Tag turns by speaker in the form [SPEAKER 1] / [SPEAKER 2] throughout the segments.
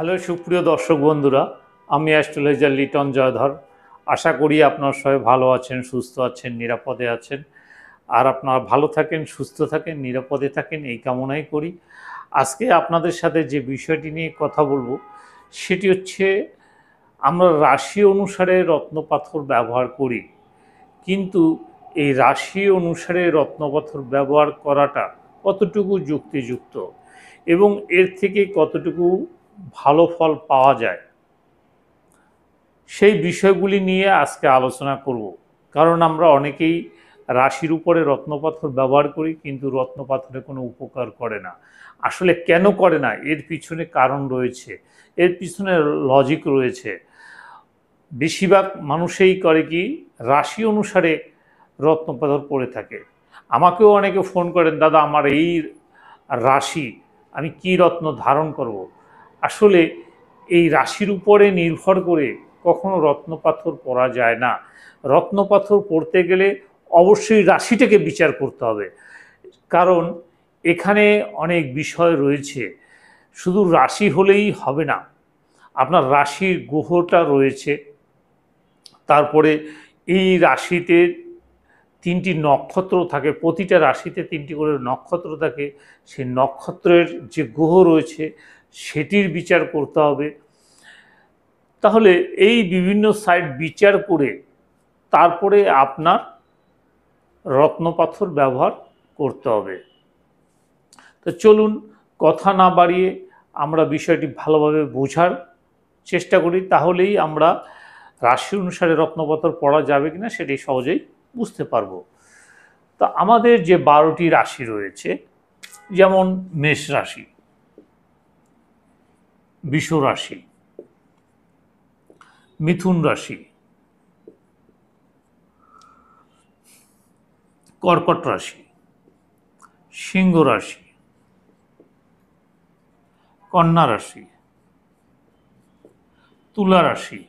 [SPEAKER 1] Hello সুপ্রিয় দর্শক বন্ধুরা, আমি অ্যাস্ট্রোলজার লিটন জয়ধর। আশা করি আপনার সবাই ভালো আছেন, সুস্থ আছেন, নিরাপদে আছেন। আর আপনারা ভালো থাকেন, সুস্থ থাকেন, নিরাপদে থাকেন এই কামনাই করি। আজকে আপনাদের সাথে যে বিষয়টি নিয়ে কথা বলবো সেটি হচ্ছে, আমরা রাশি অনুসারে রত্নপাথর ব্যবহার করি, কিন্তু এই রাশি অনুসারে রত্নপাথর ব্যবহার করাটা কতটুকু যুক্তিযুক্ত এবং এর থেকে কতটুকু ভালো ফল পাওয়া যায়, সেই বিষয়গুলি নিয়ে আজকে আলোচনা করব। কারণ আমরা অনেকেই রাশির উপরে রত্নপাথর ব্যবহার করি, কিন্তু রত্নপাথরে কোনো উপকার করে না। আসলে কেন করে না, এর পিছনে কারণ রয়েছে, এর পিছনে লজিক রয়েছে। বেশিরভাগ মানুষই করে কি, রাশি অনুসারে রত্নপাথর পড়ে থাকে। আমাকেও অনেকে ফোন করেন, দাদা আমার এই রাশি, আমি কি রত্ন ধারণ করব। আসলে এই রাশির উপরে নির্ভর করে কখনো রত্নপাথর পরা যায় না। রত্নপাথর পড়তে গেলে অবশ্যই রাশিটাকে বিচার করতে হবে, কারণ এখানে অনেক বিষয় রয়েছে। শুধু রাশি হলেই হবে না, আপনার রাশির গ্রহটা রয়েছে, তারপরে এই রাশিতে তিনটি নক্ষত্র থাকে, প্রতিটা রাশিতে তিনটি করে নক্ষত্র থাকে, সেই নক্ষত্রের যে গ্রহ রয়েছে সেটির বিচার করতে হবে। তাহলে এই বিভিন্ন সাইড বিচার করে তারপরে আপনার রত্নপাথর ব্যবহার করতে হবে। তো চলুন কথা না বাড়িয়ে আমরা বিষয়টি ভালোভাবে বোঝার চেষ্টা করি, তাহলেই আমরা রাশি অনুসারে রত্নপাথর পড়া যাবে কিনা সেটি সহজেই বুঝতে পারবো। তো আমাদের যে 12টি রাশি রয়েছে, যেমন মেষ রাশি, বৃষ রাশি, মিথুন রাশি, কর্কট রাশি, সিংহ রাশি, কন্যা রাশি, তুলা রাশি,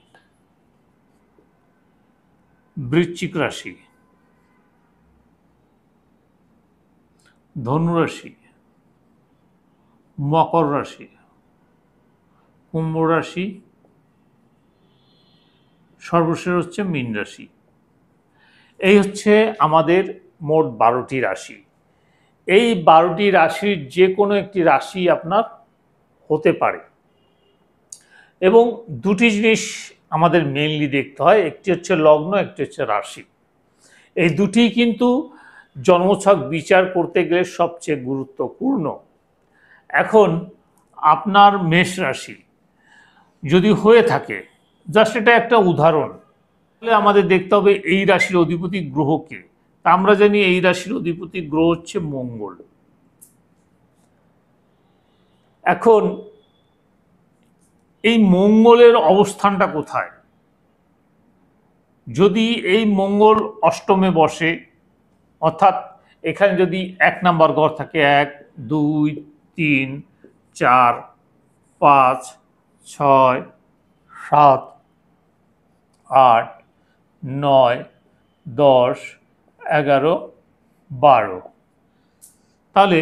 [SPEAKER 1] বৃশ্চিক রাশি, ধনু রাশি, মকর রাশি, কুম্ভ রাশি, সর্বশেষ হচ্ছে মীন রাশি। এই হচ্ছে আমাদের মোট 12টি রাশি। এই 12টি রাশির যে কোনো একটি রাশি আপনার হতে পারে, এবং দুটি জিনিস আমাদের মেইনলি দেখতে হয়, একটি হচ্ছে লগ্ন, একটি হচ্ছে রাশি। এই দুটি কিন্তু জন্মছক বিচার করতে গেলে সবচেয়ে গুরুত্বপূর্ণ। এখন আপনার মেষ রাশি যদি হয়ে থাকে, জাস্ট এটা একটা উদাহরণ, তাহলে আমাদের দেখতে হবে এই রাশির অধিপতি গ্রহকে। তা আমরা জানি এই রাশির অধিপতি গ্রহ হচ্ছে মঙ্গল। এখন এই মঙ্গলের অবস্থানটা কোথায়? যদি এই মঙ্গল অষ্টমে বসে, অর্থাৎ এখানে যদি 1 নম্বর ঘর থাকে, 1, 2, 3, 4, 5, 6, 7, 8, 9, 10, 11, 12, তাহলে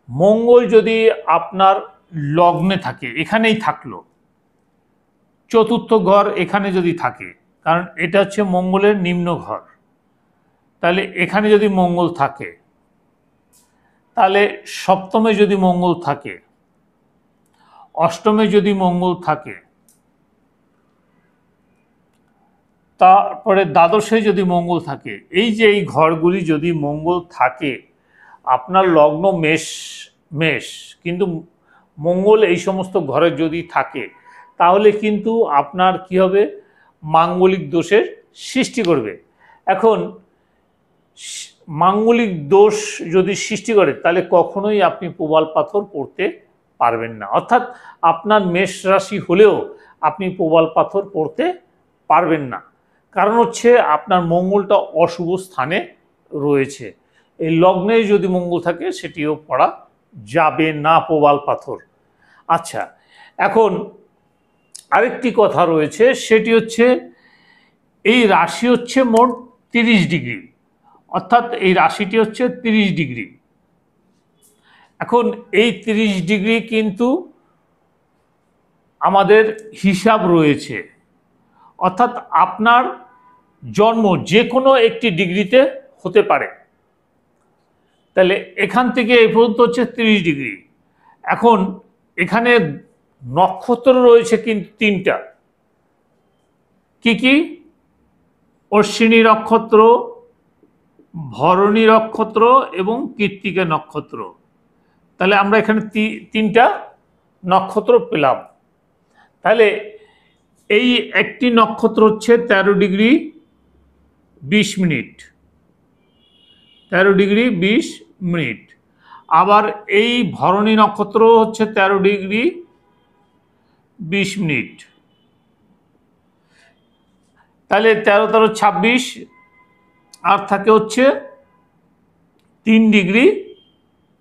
[SPEAKER 1] মঙ্গল যদি আপনার লগ্নে থাকে, এখানেই থাকলো, চতুর্থ ঘর এখানে যদি থাকে, কারণ এটা হচ্ছে মঙ্গলের নিম্ন ঘর, তাহলে এখানে যদি মঙ্গল থাকে, তাহলে সপ্তমে যদি মঙ্গল থাকে, অষ্টমে যদি মঙ্গল থাকে, তারপরে দ্বাদশে যদি মঙ্গল থাকে, এই যে এই ঘরগুলি যদি মঙ্গল থাকে, আপনার লগ্ন মেষ মেষ, কিন্তু মঙ্গল এই সমস্ত ঘরে যদি থাকে, তাহলে কিন্তু আপনার কি হবে, মাঙ্গলিক দোষের সৃষ্টি করবে। এখন মাঙ্গলিক দোষ যদি সৃষ্টি করে, তাহলে কখনোই আপনি প্রবাল পাথর পড়তে পারবেন না। অর্থাৎ আপনার মেষ রাশি হলেও আপনি প্রবাল পাথর পড়তে পারবেন না, কারণ হচ্ছে আপনার মঙ্গলটা অশুভ স্থানে রয়েছে। এই লগ্নে যদি মঙ্গল থাকে, সেটিও পড়া যাবে না প্রবাল পাথর। আচ্ছা, এখন আরেকটি কথা রয়েছে, সেটি হচ্ছে এই রাশি হচ্ছে মোট 30 ডিগ্রি, অর্থাৎ এই রাশিটি হচ্ছে 30 ডিগ্রি। এখন এই 30 ডিগ্রি কিন্তু আমাদের হিসাব রয়েছে, অর্থাৎ আপনার জন্ম যে কোনো একটি ডিগ্রিতে হতে পারে। তাহলে এখান থেকে এই পর্যন্ত হচ্ছে 30 ডিগ্রি। এখন এখানে নক্ষত্র রয়েছে কিন্তু 3টা। কি কি? অশ্বিনী নক্ষত্র, ভরণী নক্ষত্র এবং কৃত্তিকা নক্ষত্র। তাহলে আমরা এখানে 3টা নক্ষত্র পেলাম। তাহলে এই একটি নক্ষত্র হচ্ছে 13 ডিগ্রি 20 মিনিট, 13 ডিগ্রি 20 মিনিট। আবার এই ভরণী নক্ষত্র হচ্ছে 13 ডিগ্রি 20 মিনিট। তাহলে 13 13 26, আর থাকে হচ্ছে 3 ডিগ্রি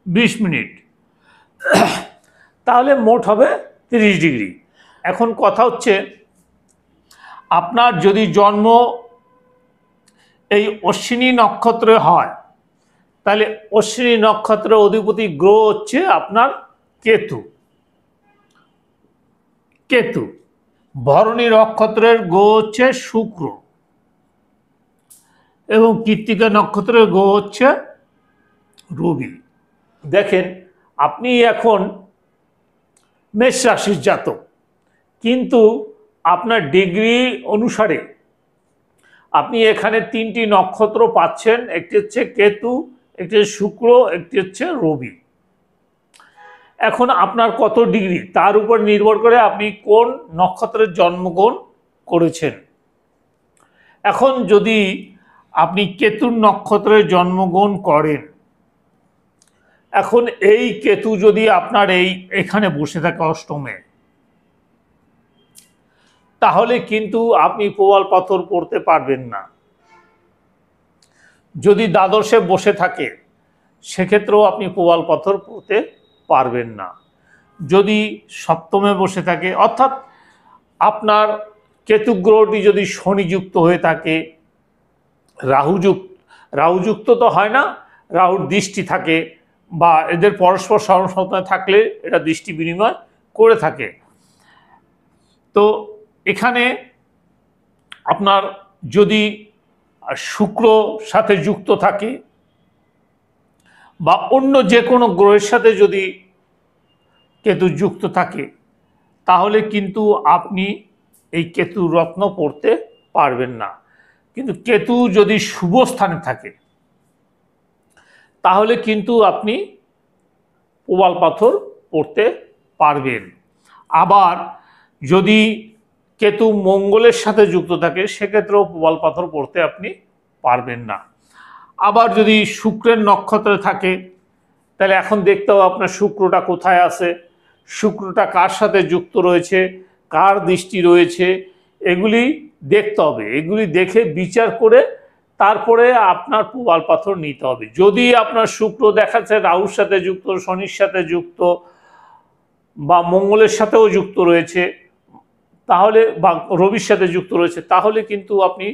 [SPEAKER 1] 20 মিনিট। তাহলে মোট হবে 30 ডিগ্রি। এখন কথা হচ্ছে, আপনার যদি জন্ম এই অশ্বিনী নক্ষত্রে হয়, তাহলে অশ্বিনী নক্ষত্রের অধিপতি গ্রহ হচ্ছে আপনার কেতু। কেতু। ভরণী নক্ষত্রের গ্রহ হচ্ছে শুক্র এবং কৃত্তিকা নক্ষত্রের গ্রহ হচ্ছে রবি। দেখেন, আপনি এখন মেষ রাশির জাতক, কিন্তু আপনার ডিগ্রি অনুসারে আপনি এখানে 3টি নক্ষত্র পাচ্ছেন। একটি হচ্ছে কেতু, একটি হচ্ছে শুক্র, একটি হচ্ছে রবি। এখন আপনার কত ডিগ্রি তার উপর নির্ভর করে আপনি কোন নক্ষত্রের জন্মগ্রহণ করেছেন। এখন যদি আপনি কেতুর নক্ষত্রে জন্মগ্রহণ করেন, এখন এই কেতু যদি আপনার এখানে বসে থাকে অষ্টমে, তাহলে কিন্তু আপনি প্রবাল পাথর পড়তে পারবেন না। যদি দ্বাদশে বসে থাকে, সেক্ষেত্রেও আপনি প্রবাল পাথর পড়তে পারবেন না। যদি সপ্তমে বসে থাকে, অর্থাৎ আপনার কেতু গ্রহটি যদি শনিযুক্ত হয়ে থাকে, রাহুযুক্ত তো হয় না, রাহুর দৃষ্টি থাকে বা এদের পরস্পর সংস্পর্শে থাকলে এটা দৃষ্টি বিনিময় করে থাকে। তো এখানে আপনার যদি শুক্র সাথে যুক্ত থাকে বা অন্য যে কোনো গ্রহের সাথে যদি কেতু যুক্ত থাকে, তাহলে কিন্তু আপনি এই কেতু রত্ন পড়তে পারবেন না। কিন্তু কেতু যদি শুভ স্থানে থাকে, তাহলে কিন্তু আপনি প্রবাল পাথর পড়তে পারবেন। আবার যদি কেতু মঙ্গলের সাথে যুক্ত থাকে, সেক্ষেত্রেও প্রবাল পাথর পড়তে আপনি পারবেন না। আবার যদি শুক্রের নক্ষত্রে থাকে, তাহলে এখন দেখতে হবে আপনার শুক্রটা কোথায় আছে, শুক্রটা কার সাথে যুক্ত রয়েছে, কার দৃষ্টি রয়েছে, এগুলি দেখতে হবে। এগুলি দেখে বিচার করে তারপরে আপনার প্রবাল পাথর নিতে হবে। যদি আপনার শুক্র দেখাচ্ছে রাহুর সাথে যুক্ত, শনির সাথে যুক্ত বা মঙ্গলের সাথেও যুক্ত রয়েছে, তাহলে বা রবির সাথে যুক্ত রয়েছে, তাহলে কিন্তু আপনি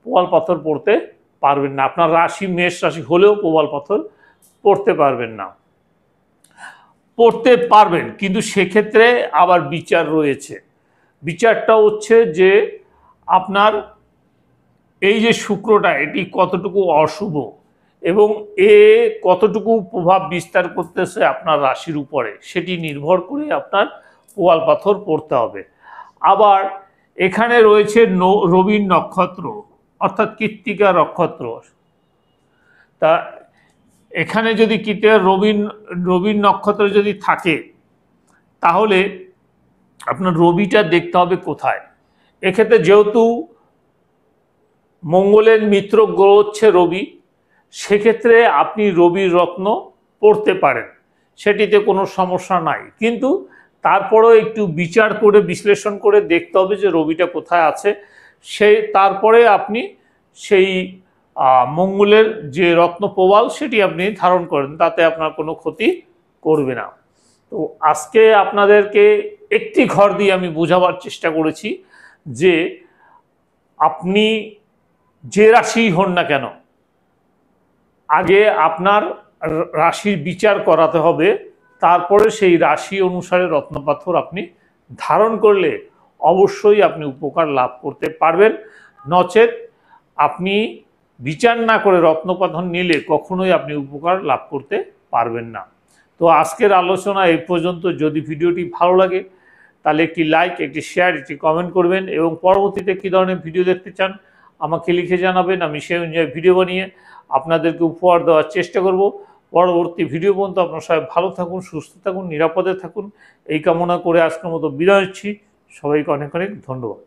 [SPEAKER 1] প্রবাল পাথর পড়তে পারবেন না। আপনার রাশি মেষ রাশি হলেও প্রবাল পাথর পড়তে পারবেন না। পড়তে পারবেন, কিন্তু সেক্ষেত্রে আবার বিচার রয়েছে। বিচারটা হচ্ছে যে আপনার এই যে শুক্রটা, এটি কতটুকু অশুভ এবং এ কতটুকু প্রভাব বিস্তার করতেছে আপনার রাশির উপরে, সেটি নির্ভর করে আপনার প্রবাল পাথর পড়তে হবে। আবার এখানে রয়েছে রবির নক্ষত্র, অর্থাৎ কৃত্তিকা নক্ষত্র। তা এখানে যদি রবির নক্ষত্র যদি থাকে, তাহলে আপনার রবিটা দেখতে হবে কোথায়। এক্ষেত্রে যেহেতু মঙ্গলের মিত্র গ্রহ হচ্ছে রবি, সেক্ষেত্রে আপনি রবির রত্ন পড়তে পারেন, সেটিতে কোনো সমস্যা নাই। কিন্তু তারপরেও একটু বিচার করে বিশ্লেষণ করে দেখতে হবে যে রবিটা কোথায় আছে, তারপরে আপনি সেই মঙ্গলের যে রত্ন প্রবাল সেটি আপনি ধারণ করেন, তাতে আপনার কোনো ক্ষতি করবে না। তো আজকে আপনাদেরকে একটি ঘর দিয়ে আমি বোঝাবার চেষ্টা করেছি যে আপনি যে রাশি হন না কেন, আগে আপনার রাশির বিচার করাতে হবে, তারপরে সেই রাশি অনুসারে রত্নপাথর আপনি ধারণ করলে অবশ্যই আপনি উপকার লাভ করতে পারবেন। নচেত আপনি বিচার না করে রত্নপাথর নিলে কখনোই আপনি উপকার লাভ করতে পারবেন না। তো আজকের আলোচনা এই পর্যন্ত। যদি ভিডিওটি ভালো লাগে তাহলে একটি লাইক, একটি শেয়ার, একটি কমেন্ট করবেন এবং পরবর্তীতে কী ধরনের ভিডিও দেখতে চান আমাকে লিখে জানাবেন। আমি সেই অনুযায়ী ভিডিও বানিয়ে আপনাদেরকে উপহার দেওয়ার চেষ্টা করব। পরবর্তী ভিডিও পর্যন্ত আপনারা সবাই ভালো থাকুন, সুস্থ থাকুন, নিরাপদে থাকুন, এই কামনা করে আজকের মতো বিদায় নিচ্ছি। সবাইকে অনেক অনেক ধন্যবাদ।